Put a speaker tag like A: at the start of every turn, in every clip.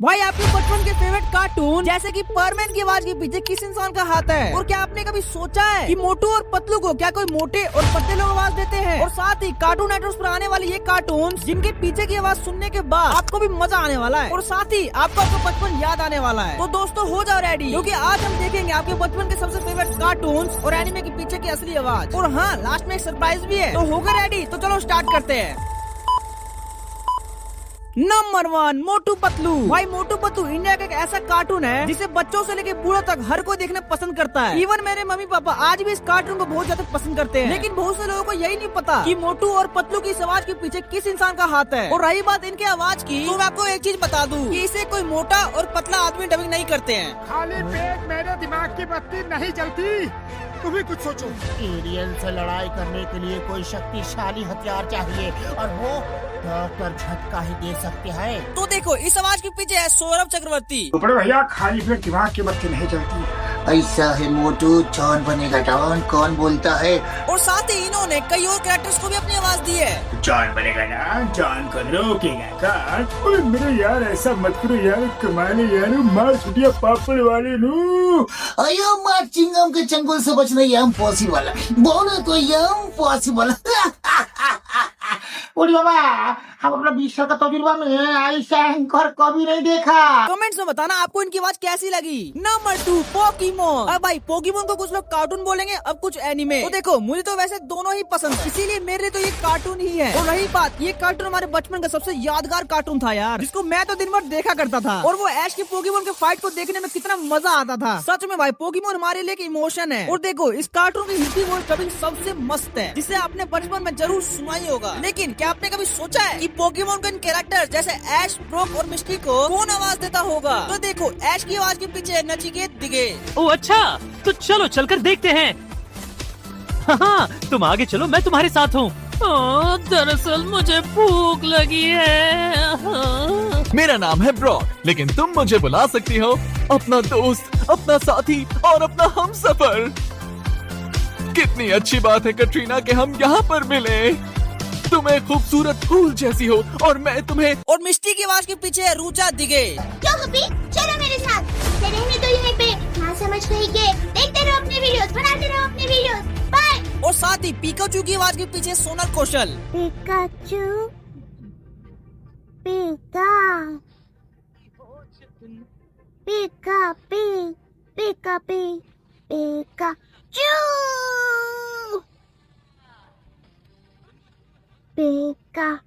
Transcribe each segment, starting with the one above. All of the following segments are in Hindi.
A: भाई आपके बचपन के फेवरेट कार्टून जैसे कि परमैन की आवाज के पीछे किस इंसान का हाथ है? और क्या आपने कभी सोचा है कि मोटू और पतलू को क्या कोई मोटे और पतले लोग आवाज देते हैं? और साथ ही कार्टून नेटवर्क पर आने वाले ये कार्टून जिनके पीछे की आवाज सुनने के बाद आपको भी मजा आने वाला है और साथ ही आपको आपका बचपन याद आने वाला है। तो दोस्तों हो जाओ रेडी, क्योंकि आज हम देखेंगे आपके बचपन के सबसे फेवरेट कार्टून और एनिमे के पीछे की असली आवाज। और हाँ, लास्ट में एक सरप्राइज भी है। तो हो गए रेडी? तो चलो स्टार्ट करते हैं। नंबर 1, मोटू पतलू। भाई मोटू पतलू इंडिया का एक ऐसा कार्टून है जिसे बच्चों से लेकर बूढ़ों तक हर कोई देखना पसंद करता है। इवन मेरे मम्मी पापा आज भी इस कार्टून को बहुत ज्यादा पसंद करते हैं। लेकिन बहुत से लोगों को यही नहीं पता कि मोटू और पतलू की इस आवाज के पीछे किस इंसान का हाथ है। और रही बात इनके आवाज की, तो मैं आपको एक चीज बता दूं कि इसे कोई मोटा और पतला आदमी डबिंग नहीं करते हैं।
B: खाली पेट मेरे दिमाग की बत्ती नहीं जलती, तुम भी कुछ सोचो। एलियन से लड़ाई करने के लिए कोई शक्तिशाली हथियार चाहिए और वो डॉक्टर झटका ही दे सकते हैं।
A: तो देखो इस आवाज के पीछे है सौरभ चक्रवर्ती।
B: बड़े भैया खाली पेट दिमाग की बत्ती नहीं जलती।
C: ऐसा है मोटू, जॉन बनेगा डॉन, कौन बोलता है?
A: और साथ ही इन्होंने कई और कैरेक्टर्स को भी अपनी आवाज दी है।
B: जॉन बनेगा ना, जॉन को रोकेगा कौन? मेरे यार ऐसा मत करो यार, कमाने यार मार छुटिया पापड़ वाले नू।
C: अयो मार चिंगम के चंगुल से बचना यम पॉसिबल, बोलो तो यम पॉसिबल।
B: उड़ी बाबा, हम अपना 20 साल का तजुर्बा में ऐसा एंकर कभी नहीं देखा।
A: कमेंट्स में बताना आपको इनकी आवाज कैसी लगी। Number 2, Pokemon. अब भाई पोकेमोन को कुछ लोग कार्टून बोलेंगे, अब कुछ एनिमे। तो देखो मुझे तो वैसे दोनों ही पसंद है, इसीलिए मेरे लिए तो ये कार्टून ही है। और रही बात, ये कार्टून हमारे बचपन का सबसे यादगार कार्टून था यार, जिसको मैं तो दिन भर देखा करता था। और वो ऐश के पोकेमोन के फाइट को देखने में कितना मजा आता था। सच में भाई पोकेमोन हमारे लिए एक इमोशन है। और देखो इस कार्टून की हिंदी वॉइस डबिंग सबसे मस्त है, जिसे आपने बचपन में जरूर सुना ही होगा। लेकिन क्या आपने कभी सोचा है कि पोकेमोन के इन कैरेक्टर जैसे ऐश, ब्रोक और मिस्टी को कौन आवाज देता होगा? तो देखो ऐश की आवाज के पीछे है नचिकेत दिगे।
D: ओह अच्छा, तो चलो चलकर देखते हैं। हाँ, तुम आगे चलो, मैं तुम्हारे साथ हूँ। दरअसल मुझे भूख लगी है।
E: मेरा नाम है ब्रॉक, लेकिन तुम मुझे बुला सकती हो अपना दोस्त, अपना साथी और अपना हमसफर। कितनी अच्छी बात है कटरीना कि हम यहाँ पर मिले। तुम एक खूबसूरत फूल जैसी हो और मैं तुम्हें।
A: और मिस्टी की आवाज के पीछे है रुचा दिगे।
F: क्यों गुप्पी, चलो मेरे साथ। रहने दो यहीं पे, ना समझ पाएंगे। देखते रहो अपने वीडियोस, बनाते रहो अपने वीडियोस। बाय।
A: और साथ ही पिकाचू की आवाज के पीछे Sonal Kaushal.
F: Pikachu, pika, pika pi, pika pi, Pikachu, Pikachu.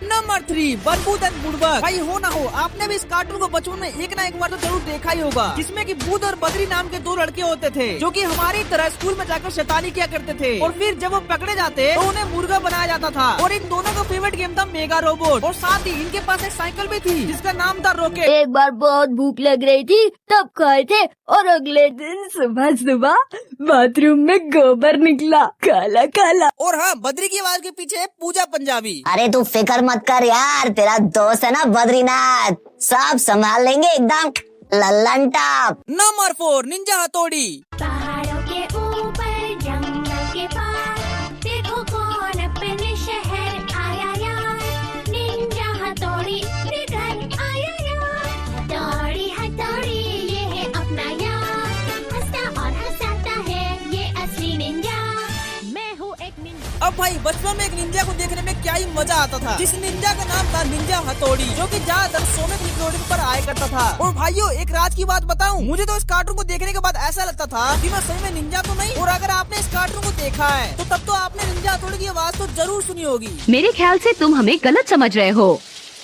A: Number 3, बरबूद एंड बुड़बक। भाई हो ना हो, आपने भी इस कार्टून को बचपन में एक ना एक बार तो जरूर देखा ही होगा, जिसमें कि बुध और बद्री नाम के दो लड़के होते थे, जो कि हमारी तरह स्कूल में जाकर शैतानी किया करते थे। और फिर जब वो पकड़े जाते तो उन्हें मुर्गा बनाया जाता था। और इन दोनों का फेवरेट गेम था मेगा रोबोट। और साथ ही इनके पास एक साइकिल भी थी जिसका नाम था रॉकेट।
F: एक बार बहुत भूख लग रही थी, तब खाए थे। और अगले दिन सुबह सुबह बाथरूम में गोबर निकला, काला काला।
A: और हाँ, बद्री की आवाज के पीछे है पूजा पंजाबी।
G: अरे तू फिक्र मत कर यार, तेरा दोस्त है ना बद्रीनाथ, सब संभाल लेंगे एकदम लल्लन टॉप।
A: नंबर 4, निंजा हथौड़ी।
F: पहाड़ों के ऊपर जंगल के पार, देखो कौन अपने शहर आया यार। निंजा हथौड़ी घर आया यार। हथौड़ी हथौड़ी ये है अपना यार, हंसता और हंसाता है ये असली निंजा। मैं हूँ एक निंजा।
A: अब भाई बचपन में एक निंजा को देखने में क्या ही मजा आता था, जिस निंजा का नाम था निंजा हथौड़ी, जो कि ज्यादातर सोने की निकलोडियन पर आया करता था। और भाइयों एक राज की बात बताऊं, मुझे तो इस कार्टून को देखने के बाद ऐसा लगता था कि मैं सही में निंजा तो नहीं। और अगर आपने इस कार्टून को देखा है तो तब तो आपने निंजा हथौड़ी की आवाज तो जरूर सुनी होगी।
H: मेरे ख्याल से तुम हमें गलत समझ रहे हो।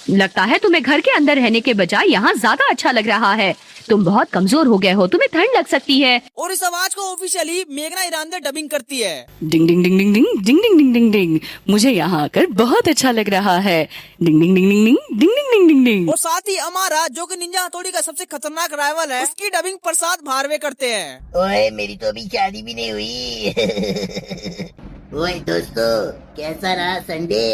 H: लगता है तुम्हें घर के अंदर रहने के बजाय यहाँ ज्यादा अच्छा लग रहा है। तुम बहुत कमजोर हो गए हो, तुम्हें ठंड लग सकती है।
A: और इस आवाज को ऑफिशियली मेघना ईरानी डबिंग करती है।
H: डिंग डिंग डिंग डिंग डिंग डिंग डिंग डिंग डिंग डिंग, मुझे यहाँ आकर बहुत अच्छा लग रहा है। डिंग डिंग डिंग डिंग डिंग डिंग डिंग डिंग डिंग डिंग।
A: और साथ ही अमारा, जो कि निंजा हथौड़ी का सबसे खतरनाक राइवल है, उसकी डबिंग प्रसाद भारवे करते हैं।
G: ओए मेरी तो अभी शादी भी नहीं हुई। ओए दोस्तों, कैसा रहा संडे?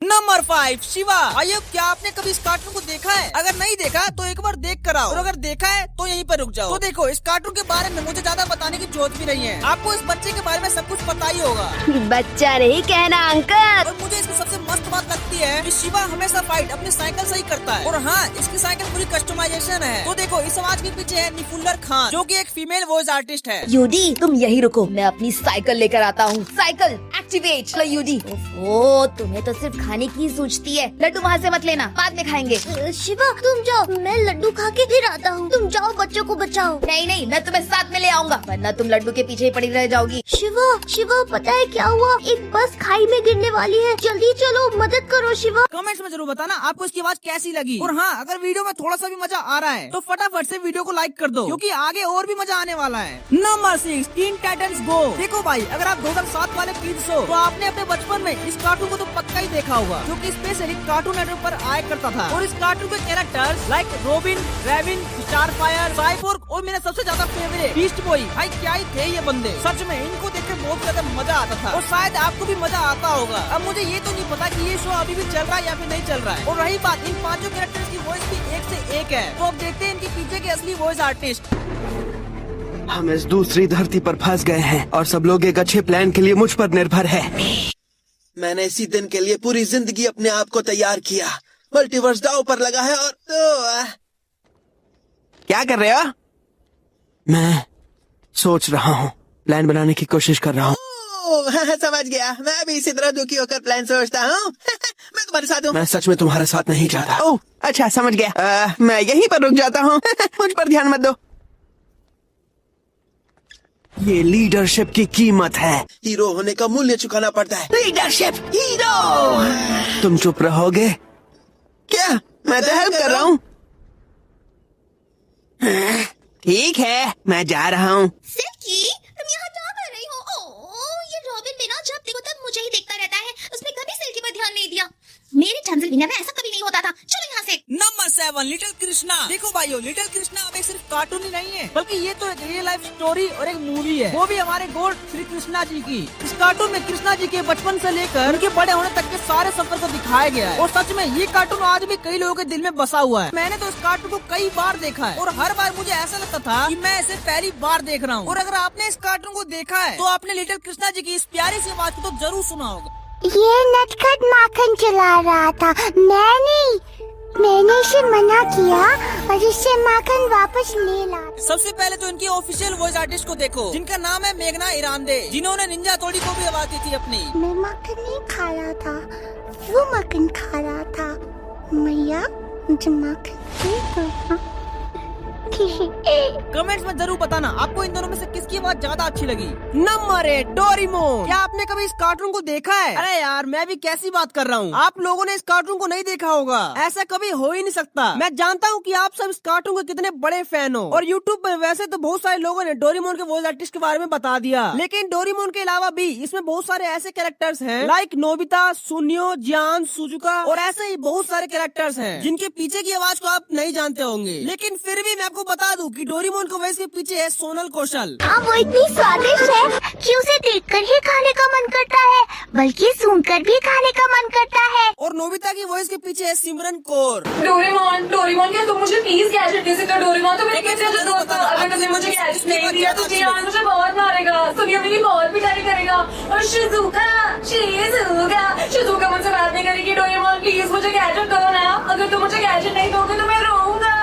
A: नंबर 5 शिवा। आइए, क्या आपने कभी इस कार्टून को देखा है? अगर नहीं देखा तो एक बार देख कर आओ, और अगर देखा है तो यहीं पर रुक जाओ। तो देखो, इस कार्टून के बारे में मुझे ज्यादा बताने की जरूरत भी नहीं है, आपको इस बच्चे के बारे में सब कुछ पता ही होगा।
G: बच्चा नहीं कहना अंकल।
A: और मुझे इसमें सबसे मस्त बात लगती है कि शिवा हमेशा फाइट अपनी साइकिल से ही करता है, और हाँ, इसकी साइकिल पूरी कस्टमाइजेशन है। तो देखो, इस आवाज के पीछे है निफुल्लर खान, जो कि एक फीमेल वॉइस आर्टिस्ट है।
I: यूडी तुम यही रुको, मैं अपनी साइकिल लेकर आता हूँ। Cycle activate. चलो यूडी। ओह, तुम्हें तो सिर्फ खाने की सूझती है। लड्डू वहाँ से मत लेना, बाद में खाएंगे।
F: शिवा तुम जाओ, मैं लड्डू खा के फिर आता हूँ। तुम जाओ, बच्चों को बचाओ।
I: नहीं नहीं, मैं तुम्हें साथ में ले आऊंगा, वरना तुम लड्डू के पीछे ही पड़ी रह जाओगी।
F: शिवा पता है क्या हुआ? एक बस खाई में गिरने वाली है, जल्दी चलो, मदद करो शिवा।
A: कमेंट्स में जरूर बताना आपको इसकी आवाज कैसी लगी, और हाँ, अगर वीडियो में थोड़ा सा भी मजा आ रहा है तो फटाफट से वीडियो को लाइक कर दो, क्योंकि आगे और भी मजा आने वाला है। नंबर 6 टीन टाइटंस गो। देखो भाई, अगर आप 2007 वाले किड्स हो तो आपने अपने बचपन में इस कार्टून को तो पक्का ही देखा होगा, जो कि स्पेशली कार्टून नेटवर्क पर आया करता था। और इस कार्टून के characters like Robin, Raven, Starfire, Cyborg और मेरा सबसे ज्यादा फेवरेट बीस्ट बॉय, भाई क्या ही थे ये बंदे। सच में इनको देख के बहुत ज्यादा मजा आता था, और शायद आपको भी मजा आता होगा। अब मुझे ये तो नहीं पता कि ये शो अभी भी चल रहा है या फिर नहीं चल रहा है। और रही बात इन पांचों कैरेक्टर्स की वॉइस भी एक से एक है, तो अब देखते हैं इनके पीछे के असली वॉइस आर्टिस्ट।
J: हम इस दूसरी धरती पर फंस गए हैं और सब लोग एक अच्छे प्लान के लिए मुझ पर निर्भर है। मैंने इसी दिन के लिए पूरी जिंदगी अपने आप को तैयार किया। मल्टीवर्स दांव पर लगा है और क्या कर रहे हो? मैं सोच रहा हूँ, प्लान बनाने की कोशिश कर रहा हूँ। समझ गया, मैं भी इसी तरह दुखी होकर प्लान सोचता हूँ। मैं तुम्हारे साथ हूँ। मैं सच में तुम्हारे साथ नहीं चाहता। ओह अच्छा, समझ गया। मैं यहीं पर रुक जाता हूँ। मुझ पर ध्यान मत दो। ये लीडरशिप की कीमत है। हीरो होने का मूल्य चुकाना पड़ता है। Leadership, hero. तुम चुप रहोगे क्या? मैं तो हेल्प कर रहा हूँ। ठीक है, मैं जा रहा हूँ।
F: सिल्की, तुम यहाँ क्या कर रही हो? ओह, ये रॉबिन बिना जब देखो तब मुझे ही देखता रहता है। उसने कभी सिल्की पर ध्यान नहीं दिया। मेरे ट्रांसल्वेनिया में ऐसा कभी नहीं होता था। चलो यहाँ से।
A: Number 7 little Krishna. देखो भाइयों, लिटिल कृष्णा अब एक सिर्फ कार्टून ही नहीं है, बल्कि ये तो एक रियल लाइफ स्टोरी और एक मूवी है, वो भी हमारे गॉड श्री कृष्णा जी की। इस कार्टून में कृष्णा जी के बचपन से लेकर उनके बड़े होने तक के सारे सफर को दिखाया गया है, और सच में ये कार्टून आज भी कई लोगों के दिल में बसा हुआ है। मैंने तो इस कार्टून को कई बार देखा है, और हर बार मुझे ऐसा लगता था कि मैं इसे पहली बार देख रहा हूँ। और अगर आपने इस कार्टून को देखा है तो आपने लिटिल कृष्णा जी की इस प्यारी सी आवाज को तो जरूर सुना होगा।
F: ये नटखट माखन चला रहा था, मैंने इसे मना किया और इससे माखन वापस ले ला।
A: सबसे पहले तो इनकी ऑफिशियल वॉइस आर्टिस्ट को देखो, जिनका नाम है मेघना इरांदे, जिन्होंने निंजा तोड़ी को भी आवाज दी थी अपनी।
F: मैं माखन नहीं खा रहा था, वो माखन खा रहा था। मैया मुझे माखन दे दो।
A: कमेंट्स में जरूर बताना आपको इन दोनों में से किसकी आवाज ज्यादा अच्छी लगी। Number 8 Doraemon. क्या आपने कभी इस कार्टून को देखा है? अरे यार, मैं भी कैसी बात कर रहा हूँ, आप लोगों ने इस कार्टून को नहीं देखा होगा, ऐसा कभी हो ही नहीं सकता। मैं जानता हूँ कि आप सब इस कार्टून के कितने बड़े फैन हो, और यूट्यूब पर वैसे तो बहुत सारे लोगों ने डोरेमोन के वॉइस आर्टिस्ट के बारे में बता दिया, लेकिन डोरेमोन के अलावा भी इसमें बहुत सारे ऐसे कैरेक्टर्स हैं लाइक नोबिता, सुनियो, जियान, सुजुका, और ऐसे ही बहुत सारे कैरेक्टर्स हैं जिनके पीछे की आवाज को आप नहीं जानते होंगे, लेकिन फिर भी मैं आपको बता दूं कि डोरेमोन को वॉइस के पीछे है सोनल कौशल।
F: हाँ, वो इतनी स्वादिष्ट है कि उसे देखकर ही खाने का मन करता है, बल्कि सुनकर भी खाने का मन करता है।
A: और नोबिता की वॉइस के पीछे है सिमरन कौर।
K: डोरेमोन क्या तुम मुझे प्लीज गैजेट दे सकते हो? डोरेमोन तो मेरे पीछे अगर तुमने मुझे गैजेट नहीं दिया तो जियान मुझे बहुत मारेगा, सुनियो मेरी बहुत पिटाई करेगा, और शिजुका मुझसे बात नहीं करेगी। डोरेमोन प्लीज मुझे गैजेट दो ना, अगर तुम मुझे गैजेट नहीं दोगे तो मैं रोऊंगा।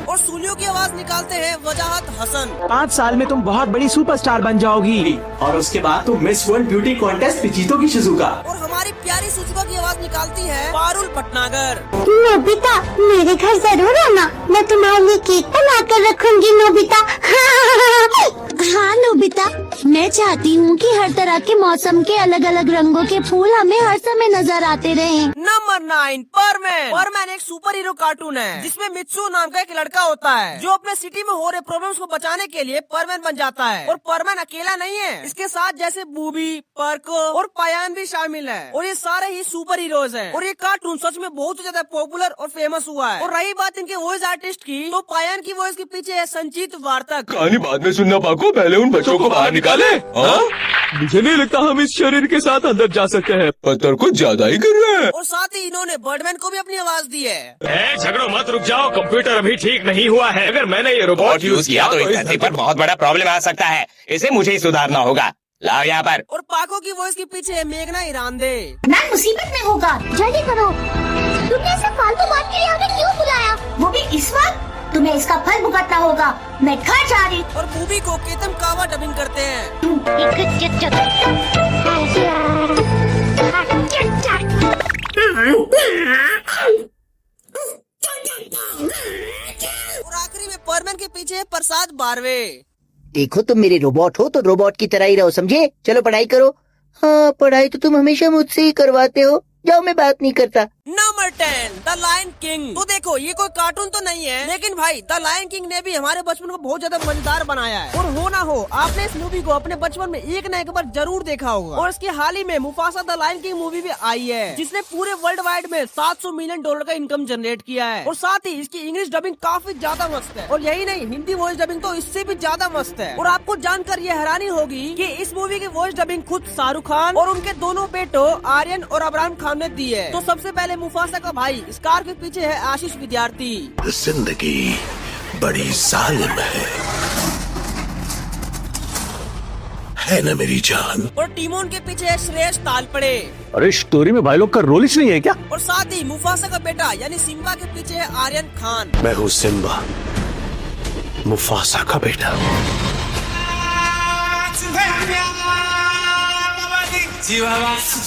A: और सूलियो की आवाज निकालते हैं वजाहत हसन।
L: 5 साल में तुम बहुत बड़ी सुपरस्टार बन जाओगी, और उसके बाद तुम मिस वर्ल्ड ब्यूटी कॉन्टेस्ट भी जीतोगी शिजुका।
A: और हमारी प्यारी सुजुका की आवाज निकालती है पारुल भटनागर।
F: नोबिता, मेरे घर जरूर आना, मैं तुम्हारे लिए केक बना कर रखूंगी नोबिता। हाँ नोबिता, मैं चाहती हूँ कि हर तरह के मौसम के अलग अलग रंगों के फूल हमें हर समय नजर आते रहें।
A: नंबर 9 परमैन एक सुपर हीरो कार्टून है, जिसमें मित्सु नाम का एक लड़का होता है जो अपने सिटी में हो रहे प्रॉब्लम्स को बचाने के लिए परमैन बन जाता है। और परमैन अकेला नहीं है, इसके साथ जैसे बूबी, पर्को और पायान भी शामिल है, और ये सारे ही सुपर हीरोज हैं। और ये कार्टून सच में बहुत ज्यादा पॉपुलर और फेमस हुआ है। और रही बात इनके वॉइस आर्टिस्ट की, तो पायान की वॉइस के पीछे है संजीत वार्तक।
E: कहानी बाद में सुनना पाको, पहले उन बच्चों को बाहर निकाले। हाँ? मुझे नहीं लगता हम इस शरीर के साथ अंदर जा सकते हैं। पत्थर कुछ ज्यादा ही कर रहा है।
A: और साथ ही इन्होंने बर्डमैन को भी अपनी आवाज दी है।
L: झगड़ो मत, रुक जाओ, कंप्यूटर अभी ठीक नहीं हुआ है। अगर मैंने ये रोबोट यूज किया तो इस धरती पर बहुत बड़ा प्रॉब्लम आ सकता है। इसे मुझे ही सुधारना होगा। लाओ यहाँ पर।
A: और पाको की वॉइस के पीछे है मेघना ईरानदे।
F: मैं मुसीबत में होगा, जल्दी करो। तुमने इसे फालतू बात के लिए हमें क्यों बुलाया, वो भी इस वक्त? तुम्हें इसका फल भुगतना होगा। मैं घर जा रही।
A: और मूवी को केतन कावा डबिंग करते हैं। और आखिरी में परमैन के पीछे है प्रसाद बारवे।
B: देखो तुम मेरे रोबोट हो तो रोबोट की तरह ही रहो, समझे? चलो पढ़ाई करो। हाँ, पढ़ाई तो तुम हमेशा मुझसे ही करवाते हो। जाओ, मैं बात नहीं करता।
A: Number 10 the Lion King. तो देखो ये कोई कार्टून तो नहीं है, लेकिन भाई द लायन किंग ने भी हमारे बचपन को बहुत ज्यादा मजेदार बनाया है। और हो ना हो आपने इस मूवी को अपने बचपन में एक न एक बार जरूर देखा होगा। और इसके हाल ही में Mufasa the Lion King movie भी आई है, जिसने पूरे वर्ल्ड वाइड में $700 मिलियन का इनकम जनरेट किया है। और साथ ही इसकी इंग्लिश डबिंग काफी ज्यादा मस्त है। और यही नहीं, हिंदी वॉइस डबिंग तो इससे भी ज्यादा मस्त है। और आपको जानकर ये हैरानी होगी कि इस मूवी की वॉइस डबिंग खुद शाहरुख खान और उनके दोनों बेटों आर्यन और अब्राहम खान ने दी है। तो सबसे पहले मुफासा का भाई स्कार के पीछे है आशीष विद्यार्थी।
L: जिंदगी बड़ी जालिम है ना मेरी जान।
A: और टीमोन के पीछे है श्रेयस तालपड़े।
L: अरे स्टोरी में भाई लोग का रोल ही नहीं है क्या?
A: और साथ ही मुफासा का बेटा यानी सिम्बा के पीछे है आर्यन खान।
L: मैं हूँ सिम्बा, मुफासा का बेटा।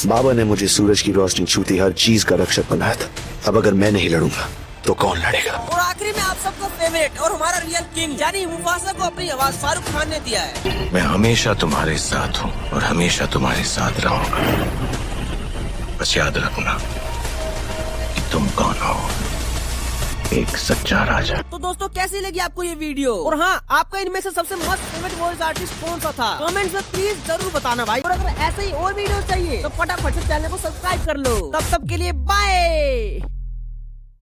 L: बाबा ने मुझे सूरज की रोशनी छूती हर चीज का रक्षक बनाया था। अब अगर मैं नहीं लड़ूंगा तो कौन लड़ेगा?
A: और आखिरी में आप सबका फेवरेट और हमारा रियल किंग यानी मुफासा को अपनी आवाज शाहरुख खान ने दिया है।
L: मैं हमेशा तुम्हारे साथ हूँ और हमेशा तुम्हारे साथ रहूंगा। बस याद रखना कि तुम कौन हो, एक सच्चा राजा।
A: तो दोस्तों कैसी लगी आपको ये वीडियो? और हाँ, आपका इनमें से सबसे मस्त फेवरेट वॉइस आर्टिस्ट कौन सा था? कमेंट्स में प्लीज जरूर बताना भाई। और अगर ऐसे ही और वीडियो चाहिए तो फटाफट से चैनल को सब्सक्राइब कर लो। तब के लिए बाय।